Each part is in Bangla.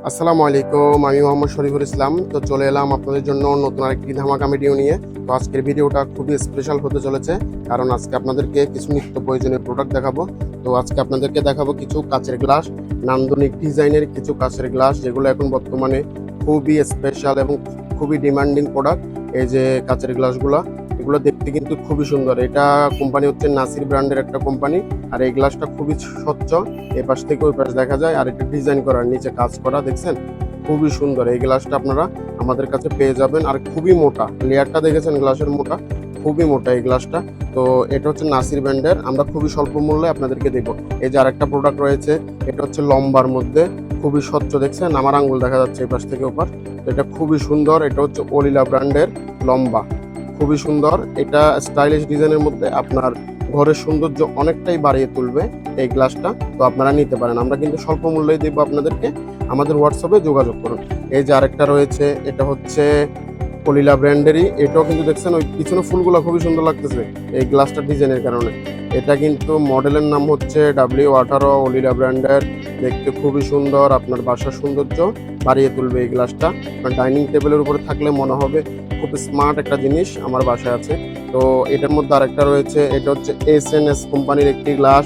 আসসালামু আলাইকুম, আমি মোহাম্মদ শরীফুল ইসলাম। তো চলে এলাম আপনাদের জন্য নতুন আরেকটি ধামাকা ভিডিও নিয়ে। তো আজকের ভিডিওটা খুবই স্পেশাল হতে চলেছে, কারণ আজকে আপনাদেরকে কিছু নিত্য প্রয়োজনীয় প্রোডাক্ট দেখাবো। তো আজকে আপনাদেরকে দেখাবো কিছু কাচের গ্লাস, নান্দনিক ডিজাইনের কিছু কাচের গ্লাস, যেগুলো এখন বর্তমানে খুবই স্পেশাল এবং খুবই ডিমান্ডিং প্রোডাক্ট। এই যে কাচের গ্লাসগুলো, এগুলো দেখতে কিন্তু খুবই সুন্দর। এটা কোম্পানি হচ্ছে নাসির ব্র্যান্ডের একটা কোম্পানি। আর এই গ্লাসটা খুবই স্বচ্ছ, এই পাশ থেকে ওই পাশ দেখা যায়। আর এটা ডিজাইন করা, নিচে কাজ করা, দেখছেন খুবই সুন্দর। এই গ্লাসটা আপনারা আমাদের কাছে পেয়ে যাবেন। আর খুবই মোটা, লেয়ারটা দেখেছেন গ্লাসের মোটা, খুবই মোটা এই গ্লাসটা। তো এটা হচ্ছে নাসির ব্র্যান্ডের, আমরা খুবই স্বল্প মূল্যে আপনাদেরকে দেবো। এই যে আরেকটা প্রোডাক্ট রয়েছে, এটা হচ্ছে লম্বার মধ্যে, খুবই স্বচ্ছ, দেখছেন আমার আঙ্গুল দেখা যাচ্ছে এই পাশ থেকে ওপার। এটা খুবই সুন্দর, এটা হচ্ছে অলিলা ব্র্যান্ডের লম্বা, খুবই সুন্দর। এটা স্টাইলিশ ডিজাইনের মধ্যে আপনার ঘরের সৌন্দর্য অনেকটাই বাড়িয়ে তুলবে এই গ্লাসটা। তো আপনারা নিতে পারেন, আমরা কিন্তু স্বল্প মূল্যেই দেবো আপনাদেরকে। আমাদের হোয়াটসঅ্যাপে যোগাযোগ করুন। এই যে আরেকটা রয়েছে, এটা হচ্ছে অলিলা ব্র্যান্ডেরই, এটাও কিন্তু দেখছেন ওই পিছনে ফুলগুলো খুবই সুন্দর লাগতেছে এই গ্লাসটার ডিজাইনের কারণে। এটা কিন্তু মডেলের নাম হচ্ছে W18 অলিলা ব্র্যান্ডের, দেখতে খুবই সুন্দর, আপনার বাসার সৌন্দর্য বাড়িয়ে তুলবে এই গ্লাসটা। আপনার ডাইনিং টেবিলের উপরে থাকলে মনে হবে খুব স্মার্ট একটা জিনিস আমার বাসায় আছে। তো এটার মধ্যে আরেকটা রয়েছে, এটা হচ্ছে SNS কোম্পানির একটি গ্লাস।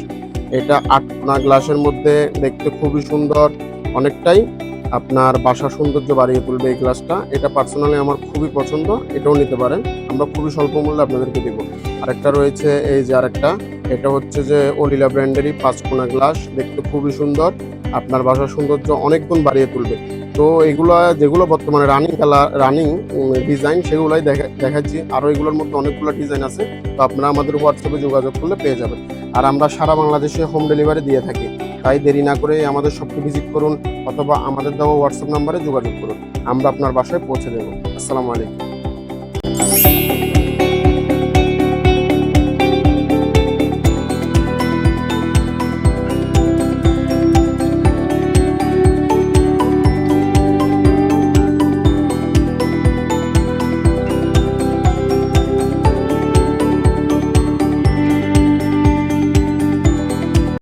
এটা 8 কোনা গ্লাসের মধ্যে, দেখতে খুবই সুন্দর, অনেকটাই আপনার বাসার সৌন্দর্য বাড়িয়ে তুলবে এই গ্লাসটা। এটা পার্সোনালি আমার খুবই পছন্দ, এটাও নিতে পারেন, আমরা খুবই স্বল্প মূল্যে আপনাদেরকে দেবো। আরেকটা রয়েছে, এই যে আরেকটা, এটা হচ্ছে যে অলিলা ব্র্যান্ডেরই 5 কোনা গ্লাস, দেখতে খুবই সুন্দর, আপনার বাসার সৌন্দর্য অনেক গুণ বাড়িয়ে তুলবে। তো এগুলো যেগুলো বর্তমানে রানিং ডিজাইন, সেগুলোই দেখাচ্ছি। আরও এগুলোর মধ্যে অনেকগুলো ডিজাইন আছে। তো আপনারা আমাদের হোয়াটসঅ্যাপে যোগাযোগ করলে পেয়ে যাবেন। আর আমরা সারা বাংলাদেশে হোম ডেলিভারি দিয়ে থাকি, তাই দেরি না করে আমাদের শপটি ভিজিট করুন, অথবা আমাদের দেওয়া হোয়াটসঅ্যাপ নাম্বারে যোগাযোগ করুন, আমরা আপনার বাসায় পৌঁছে দেবো। আসসালামু আলাইকুম।